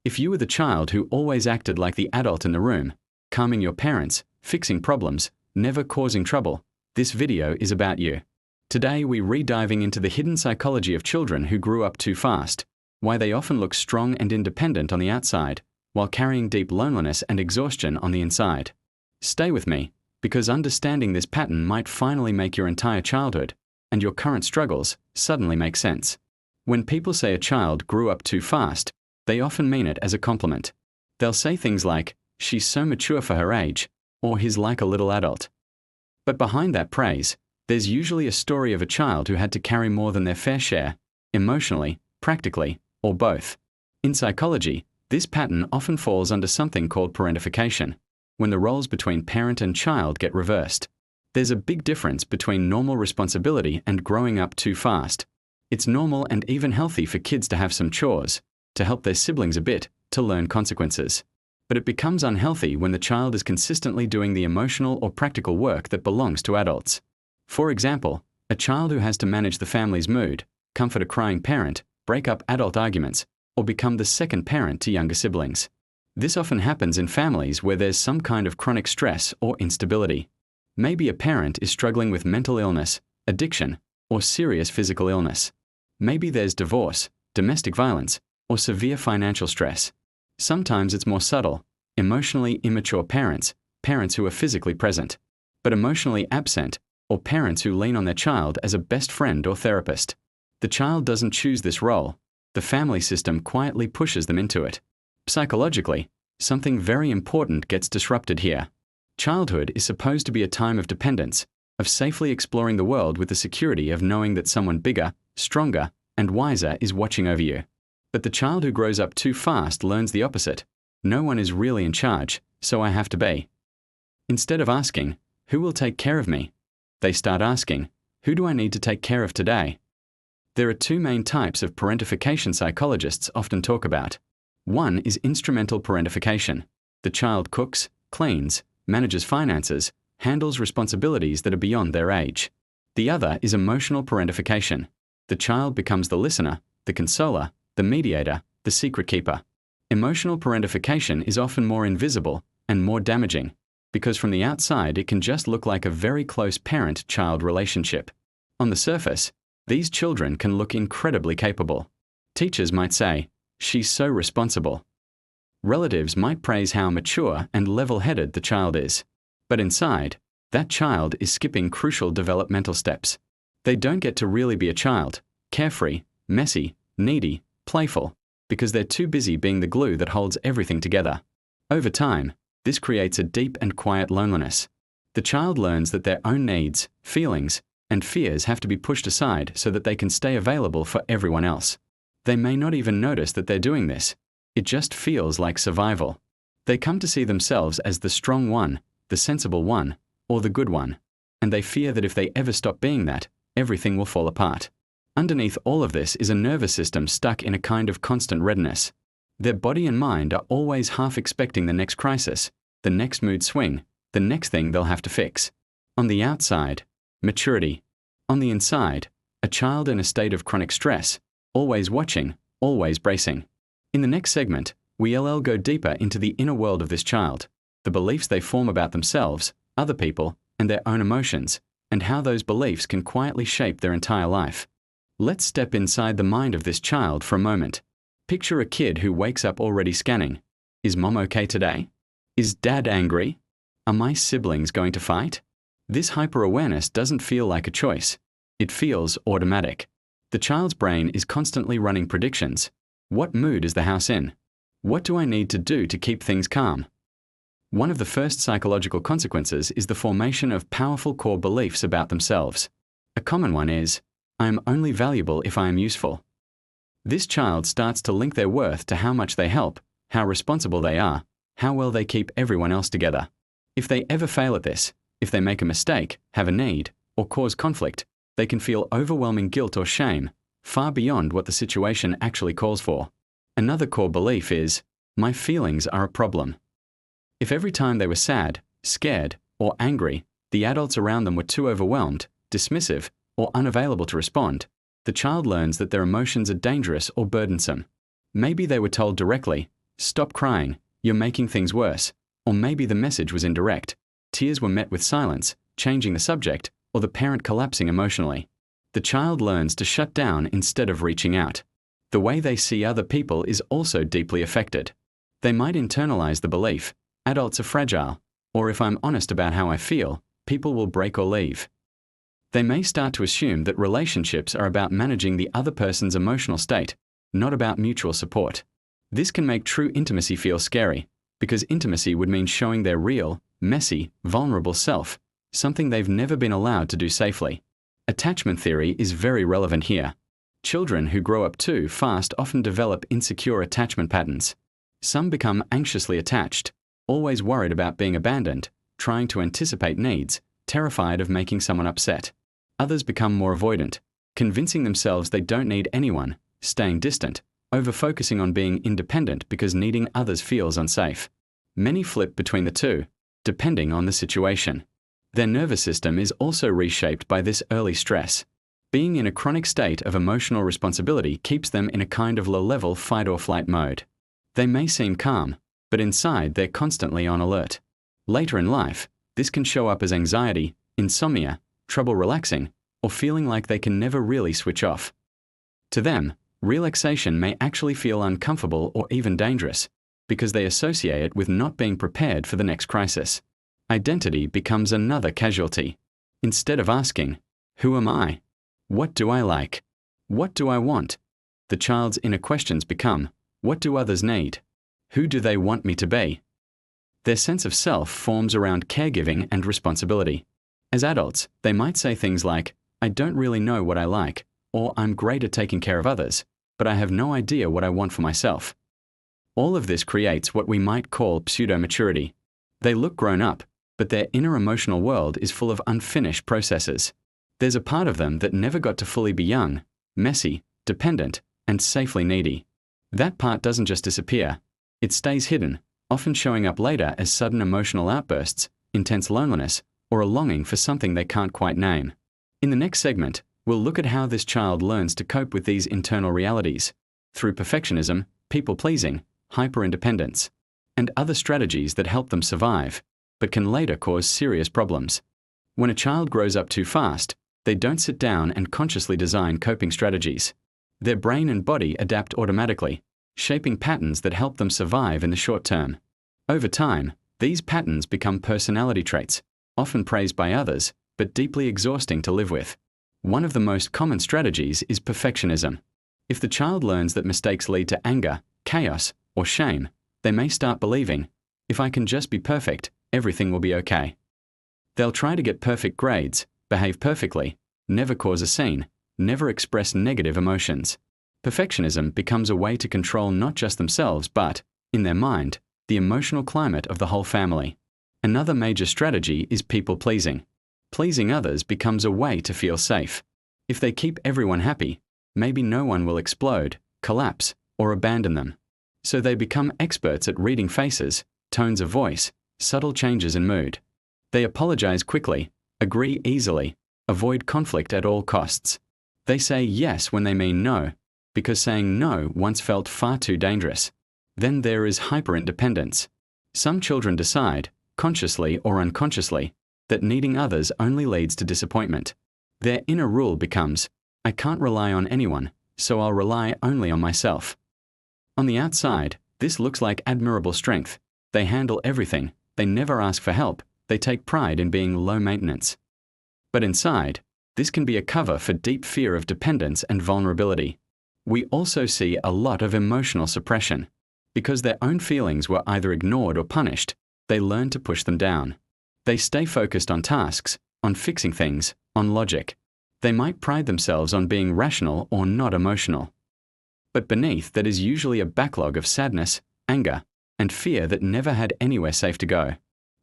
If you were the child who always acted like the adult in the room, calming your parents, fixing problems, never causing trouble, this video is about you. Today we're re-diving into the hidden psychology of children who grew up too fast, why they often look strong and independent on the outside, while carrying deep loneliness and exhaustion on the inside. Stay with me, because understanding this pattern might finally make your entire childhood, and your current struggles, suddenly make sense. When people say a child grew up too fast, they often mean it as a compliment. They'll say things like, "She's so mature for her age," or "He's like a little adult." But behind that praise, there's usually a story of a child who had to carry more than their fair share, emotionally, practically, or both. In psychology, this pattern often falls under something called parentification, when the roles between parent and child get reversed. There's a big difference between normal responsibility and growing up too fast. It's normal and even healthy for kids to have some chores, to help their siblings a bit, to learn consequences. But it becomes unhealthy when the child is consistently doing the emotional or practical work that belongs to adults. For example, a child who has to manage the family's mood, comfort a crying parent, break up adult arguments, or become the second parent to younger siblings. This often happens in families where there's some kind of chronic stress or instability. Maybe a parent is struggling with mental illness, addiction, or serious physical illness. Maybe there's divorce, domestic violence, or severe financial stress. Sometimes it's more subtle, emotionally immature parents, parents who are physically present, but emotionally absent, or parents who lean on their child as a best friend or therapist. The child doesn't choose this role. The family system quietly pushes them into it. Psychologically, something very important gets disrupted here. Childhood is supposed to be a time of dependence, of safely exploring the world with the security of knowing that someone bigger, stronger, and wiser is watching over you. But the child who grows up too fast learns the opposite. No one is really in charge, so I have to be. Instead of asking, "Who will take care of me?" they start asking, "Who do I need to take care of today?" There are two main types of parentification psychologists often talk about. One is instrumental parentification. The child cooks, cleans, manages finances, handles responsibilities that are beyond their age. The other is emotional parentification. The child becomes the listener, the consoler, the mediator, the secret keeper. Emotional parentification is often more invisible and more damaging, because from the outside it can just look like a very close parent-child relationship. On the surface, these children can look incredibly capable. Teachers might say, "She's so responsible." Relatives might praise how mature and level-headed the child is. But inside, that child is skipping crucial developmental steps. They don't get to really be a child, carefree, messy, needy, playful, because they're too busy being the glue that holds everything together. Over time, this creates a deep and quiet loneliness. The child learns that their own needs, feelings, and fears have to be pushed aside so that they can stay available for everyone else. They may not even notice that they're doing this. It just feels like survival. They come to see themselves as the strong one, the sensible one, or the good one, and they fear that if they ever stop being that, everything will fall apart. Underneath all of this is a nervous system stuck in a kind of constant readiness. Their body and mind are always half expecting the next crisis, the next mood swing, the next thing they'll have to fix. On the outside, maturity. On the inside, a child in a state of chronic stress, always watching, always bracing. In the next segment, we'll go deeper into the inner world of this child, the beliefs they form about themselves, other people, and their own emotions, and how those beliefs can quietly shape their entire life. Let's step inside the mind of this child for a moment. Picture a kid who wakes up already scanning. Is mom okay today? Is dad angry? Are my siblings going to fight? This hyper-awareness doesn't feel like a choice. It feels automatic. The child's brain is constantly running predictions. What mood is the house in? What do I need to do to keep things calm? One of the first psychological consequences is the formation of powerful core beliefs about themselves. A common one is, "I am only valuable if I am useful." This child starts to link their worth to how much they help, how responsible they are, how well they keep everyone else together. If they ever fail at this, if they make a mistake, have a need, or cause conflict, they can feel overwhelming guilt or shame, far beyond what the situation actually calls for. Another core belief is, "My feelings are a problem." If every time they were sad, scared, or angry, the adults around them were too overwhelmed, dismissive, or unavailable to respond, the child learns that their emotions are dangerous or burdensome. Maybe they were told directly, "Stop crying, you're making things worse," or maybe the message was indirect. Tears were met with silence, changing the subject, or the parent collapsing emotionally. The child learns to shut down instead of reaching out. The way they see other people is also deeply affected. They might internalize the belief, "Adults are fragile," or "If I'm honest about how I feel, people will break or leave." They may start to assume that relationships are about managing the other person's emotional state, not about mutual support. This can make true intimacy feel scary, because intimacy would mean showing their real, messy, vulnerable self, something they've never been allowed to do safely. Attachment theory is very relevant here. Children who grow up too fast often develop insecure attachment patterns. Some become anxiously attached, always worried about being abandoned, trying to anticipate needs, terrified of making someone upset. Others become more avoidant, convincing themselves they don't need anyone, staying distant, over-focusing on being independent because needing others feels unsafe. Many flip between the two, depending on the situation. Their nervous system is also reshaped by this early stress. Being in a chronic state of emotional responsibility keeps them in a kind of low-level fight-or-flight mode. They may seem calm, but inside they're constantly on alert. Later in life, this can show up as anxiety, insomnia, trouble relaxing, or feeling like they can never really switch off. To them, relaxation may actually feel uncomfortable or even dangerous, because they associate it with not being prepared for the next crisis. Identity becomes another casualty. Instead of asking, "Who am I? What do I like? What do I want?" the child's inner questions become, "What do others need? Who do they want me to be?" Their sense of self forms around caregiving and responsibility. As adults, they might say things like, "I don't really know what I like," or "I'm great at taking care of others, but I have no idea what I want for myself." All of this creates what we might call pseudo-maturity. They look grown up, but their inner emotional world is full of unfinished processes. There's a part of them that never got to fully be young, messy, dependent, and safely needy. That part doesn't just disappear. It stays hidden, often showing up later as sudden emotional outbursts, intense loneliness, or a longing for something they can't quite name. In the next segment, we'll look at how this child learns to cope with these internal realities through perfectionism, people-pleasing, hyper-independence, and other strategies that help them survive, but can later cause serious problems. When a child grows up too fast, they don't sit down and consciously design coping strategies. Their brain and body adapt automatically, shaping patterns that help them survive in the short term. Over time, these patterns become personality traits, often praised by others, but deeply exhausting to live with. One of the most common strategies is perfectionism. If the child learns that mistakes lead to anger, chaos, or shame, they may start believing, "If I can just be perfect, everything will be okay." They'll try to get perfect grades, behave perfectly, never cause a scene, never express negative emotions. Perfectionism becomes a way to control not just themselves but, in their mind, the emotional climate of the whole family. Another major strategy is people-pleasing. Pleasing others becomes a way to feel safe. If they keep everyone happy, maybe no one will explode, collapse, or abandon them. So they become experts at reading faces, tones of voice, subtle changes in mood. They apologize quickly, agree easily, avoid conflict at all costs. They say yes when they mean no, because saying no once felt far too dangerous. Then there is hyper-independence. Some children decide, consciously or unconsciously, that needing others only leads to disappointment. Their inner rule becomes, "I can't rely on anyone, so I'll rely only on myself." On the outside, this looks like admirable strength. They handle everything, they never ask for help, they take pride in being low maintenance. But inside, this can be a cover for deep fear of dependence and vulnerability. We also see a lot of emotional suppression. Because their own feelings were either ignored or punished, they learn to push them down. They stay focused on tasks, on fixing things, on logic. They might pride themselves on being rational or not emotional. But beneath that is usually a backlog of sadness, anger, and fear that never had anywhere safe to go.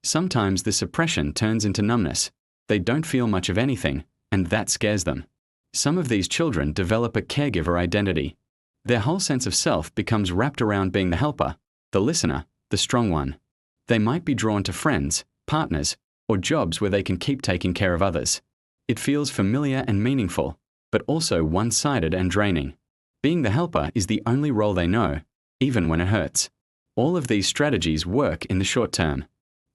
Sometimes the suppression turns into numbness. They don't feel much of anything, and that scares them. Some of these children develop a caregiver identity. Their whole sense of self becomes wrapped around being the helper, the listener, the strong one. They might be drawn to friends, partners, or jobs where they can keep taking care of others. It feels familiar and meaningful, but also one-sided and draining. Being the helper is the only role they know, even when it hurts. All of these strategies work in the short term.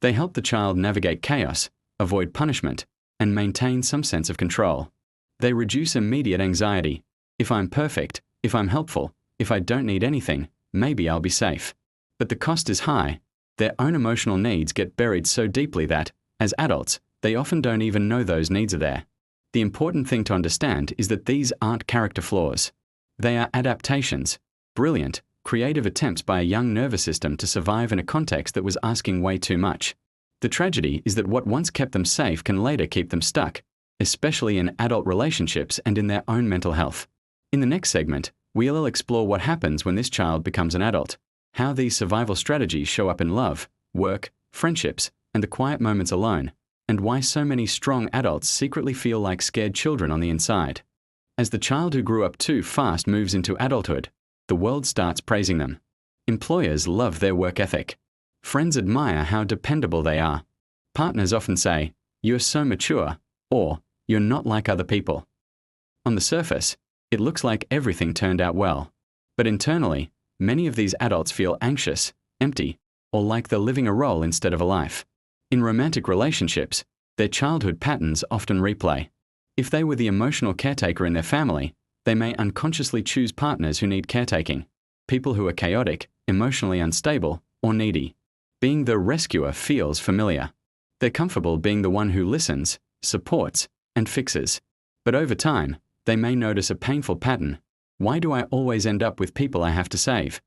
They help the child navigate chaos, avoid punishment, and maintain some sense of control. They reduce immediate anxiety. If I'm perfect, if I'm helpful, if I don't need anything, maybe I'll be safe. But the cost is high. Their own emotional needs get buried so deeply that, as adults, they often don't even know those needs are there. The important thing to understand is that these aren't character flaws. They are adaptations, brilliant, creative attempts by a young nervous system to survive in a context that was asking way too much. The tragedy is that what once kept them safe can later keep them stuck, especially in adult relationships and in their own mental health. In the next segment, we'll explore what happens when this child becomes an adult, how these survival strategies show up in love, work, friendships, and the quiet moments alone, and why so many strong adults secretly feel like scared children on the inside. As the child who grew up too fast moves into adulthood, the world starts praising them. Employers love their work ethic. Friends admire how dependable they are. Partners often say, "You're so mature," or "You're not like other people." On the surface, it looks like everything turned out well. But internally, many of these adults feel anxious, empty, or like they're living a role instead of a life. In romantic relationships, their childhood patterns often replay. If they were the emotional caretaker in their family, they may unconsciously choose partners who need caretaking, people who are chaotic, emotionally unstable, or needy. Being the rescuer feels familiar. They're comfortable being the one who listens, supports, and fixes. But over time, they may notice a painful pattern. Why do I always end up with people I have to save?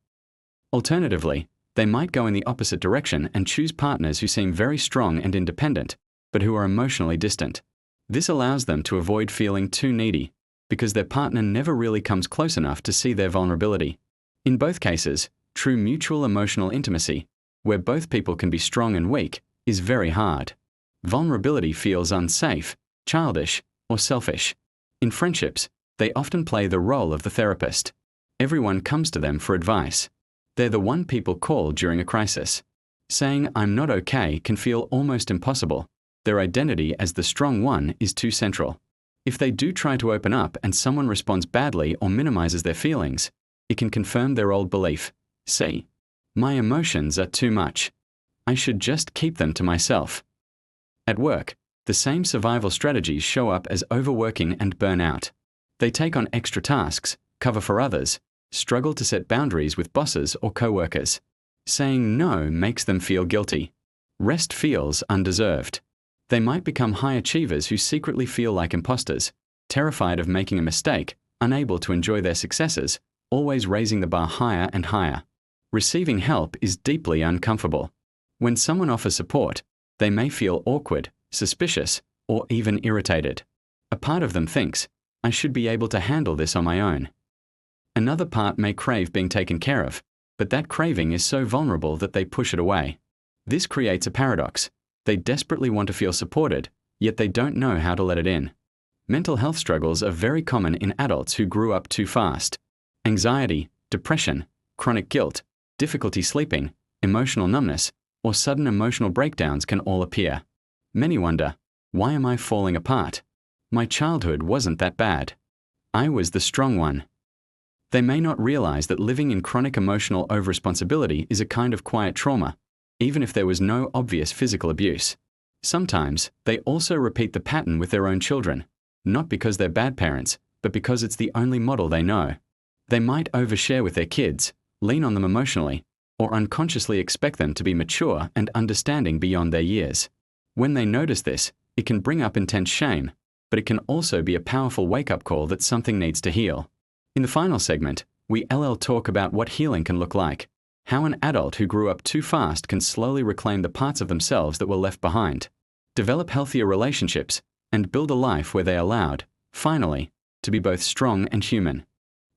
Alternatively, they might go in the opposite direction and choose partners who seem very strong and independent, but who are emotionally distant. This allows them to avoid feeling too needy, because their partner never really comes close enough to see their vulnerability. In both cases, true mutual emotional intimacy, where both people can be strong and weak, is very hard. Vulnerability feels unsafe, childish, or selfish. In friendships, they often play the role of the therapist. Everyone comes to them for advice. They're the one people call during a crisis. Saying "I'm not okay" can feel almost impossible. Their identity as the strong one is too central. If they do try to open up and someone responds badly or minimizes their feelings, it can confirm their old belief. See, my emotions are too much. I should just keep them to myself. At work, the same survival strategies show up as overworking and burnout. They take on extra tasks, cover for others, struggle to set boundaries with bosses or co-workers. Saying no makes them feel guilty. Rest feels undeserved. They might become high achievers who secretly feel like imposters, terrified of making a mistake, unable to enjoy their successes, always raising the bar higher and higher. Receiving help is deeply uncomfortable. When someone offers support, they may feel awkward, suspicious, or even irritated. A part of them thinks, "I should be able to handle this on my own." Another part may crave being taken care of, but that craving is so vulnerable that they push it away. This creates a paradox. They desperately want to feel supported, yet they don't know how to let it in. Mental health struggles are very common in adults who grew up too fast. Anxiety, depression, chronic guilt, difficulty sleeping, emotional numbness, or sudden emotional breakdowns can all appear. Many wonder, why am I falling apart? My childhood wasn't that bad. I was the strong one. They may not realize that living in chronic emotional overresponsibility is a kind of quiet trauma, even if there was no obvious physical abuse. Sometimes, they also repeat the pattern with their own children, not because they're bad parents, but because it's the only model they know. They might overshare with their kids, lean on them emotionally, or unconsciously expect them to be mature and understanding beyond their years. When they notice this, it can bring up intense shame, but it can also be a powerful wake-up call that something needs to heal. In the final segment, we'll talk about what healing can look like, how an adult who grew up too fast can slowly reclaim the parts of themselves that were left behind, develop healthier relationships, and build a life where they are allowed, finally, to be both strong and human.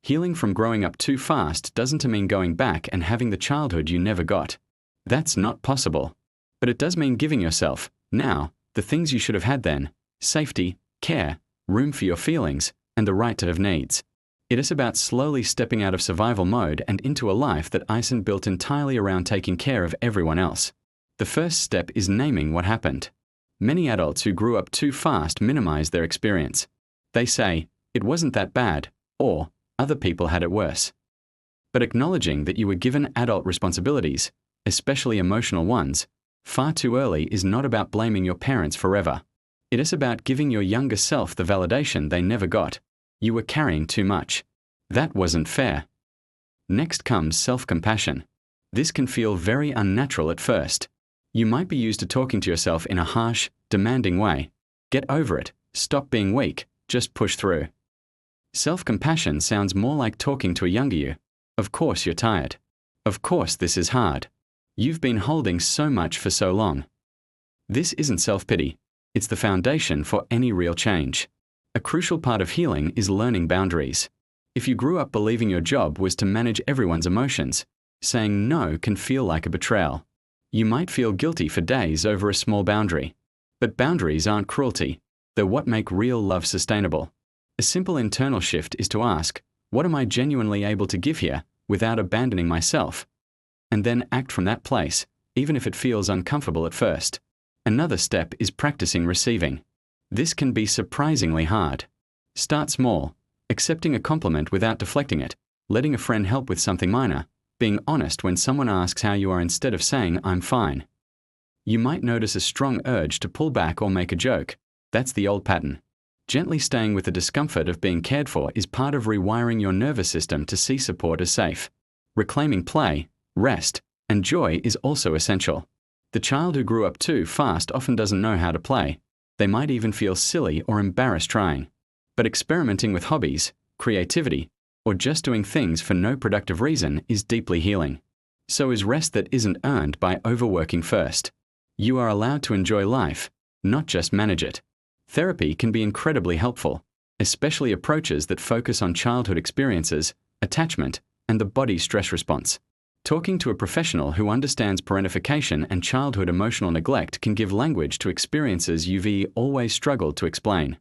Healing from growing up too fast doesn't mean going back and having the childhood you never got. That's not possible. But it does mean giving yourself, now, the things you should have had then: safety, care, room for your feelings, and the right to have needs. It is about slowly stepping out of survival mode and into a life that isn't built entirely around taking care of everyone else. The first step is naming what happened. Many adults who grew up too fast minimize their experience. They say, "It wasn't that bad," or "Other people had it worse." But acknowledging that you were given adult responsibilities, especially emotional ones, far too early is not about blaming your parents forever. It is about giving your younger self the validation they never got. You were carrying too much. That wasn't fair. Next comes self-compassion. This can feel very unnatural at first. You might be used to talking to yourself in a harsh, demanding way. Get over it. Stop being weak. Just push through. Self-compassion sounds more like talking to a younger you. Of course you're tired. Of course this is hard. You've been holding so much for so long. This isn't self-pity. It's the foundation for any real change. A crucial part of healing is learning boundaries. If you grew up believing your job was to manage everyone's emotions, saying no can feel like a betrayal. You might feel guilty for days over a small boundary. But boundaries aren't cruelty. They're what make real love sustainable. A simple internal shift is to ask, what am I genuinely able to give here without abandoning myself? And then act from that place, even if it feels uncomfortable at first. Another step is practicing receiving. This can be surprisingly hard. Start small, accepting a compliment without deflecting it, letting a friend help with something minor, being honest when someone asks how you are instead of saying, I'm fine. You might notice a strong urge to pull back or make a joke. That's the old pattern. Gently staying with the discomfort of being cared for is part of rewiring your nervous system to see support as safe. Reclaiming play, rest, and joy is also essential. The child who grew up too fast often doesn't know how to play. They might even feel silly or embarrassed trying. But experimenting with hobbies, creativity, or just doing things for no productive reason is deeply healing. So is rest that isn't earned by overworking first. You are allowed to enjoy life, not just manage it. Therapy can be incredibly helpful, especially approaches that focus on childhood experiences, attachment, and the body's stress response. Talking to a professional who understands parentification and childhood emotional neglect can give language to experiences you've always struggled to explain.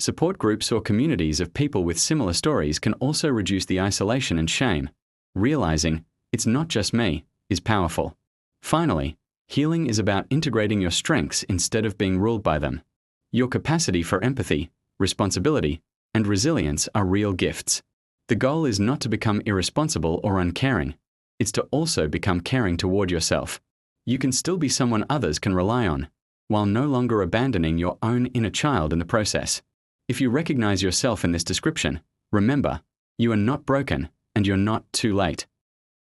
Support groups or communities of people with similar stories can also reduce the isolation and shame. Realizing, it's not just me, is powerful. Finally, healing is about integrating your strengths instead of being ruled by them. Your capacity for empathy, responsibility, and resilience are real gifts. The goal is not to become irresponsible or uncaring. It's to also become caring toward yourself. You can still be someone others can rely on, while no longer abandoning your own inner child in the process. If you recognize yourself in this description, remember, you are not broken and you're not too late.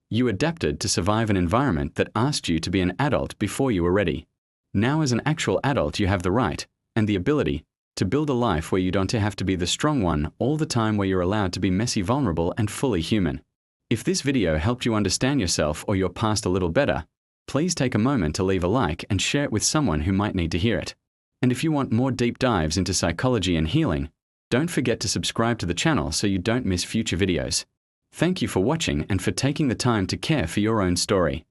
You adapted to survive an environment that asked you to be an adult before you were ready. Now as an actual adult you have the right and the ability to build a life where you don't have to be the strong one all the time, where you're allowed to be messy, vulnerable, and fully human. If this video helped you understand yourself or your past a little better, please take a moment to leave a like and share it with someone who might need to hear it. And if you want more deep dives into psychology and healing, don't forget to subscribe to the channel so you don't miss future videos. Thank you for watching and for taking the time to care for your own story.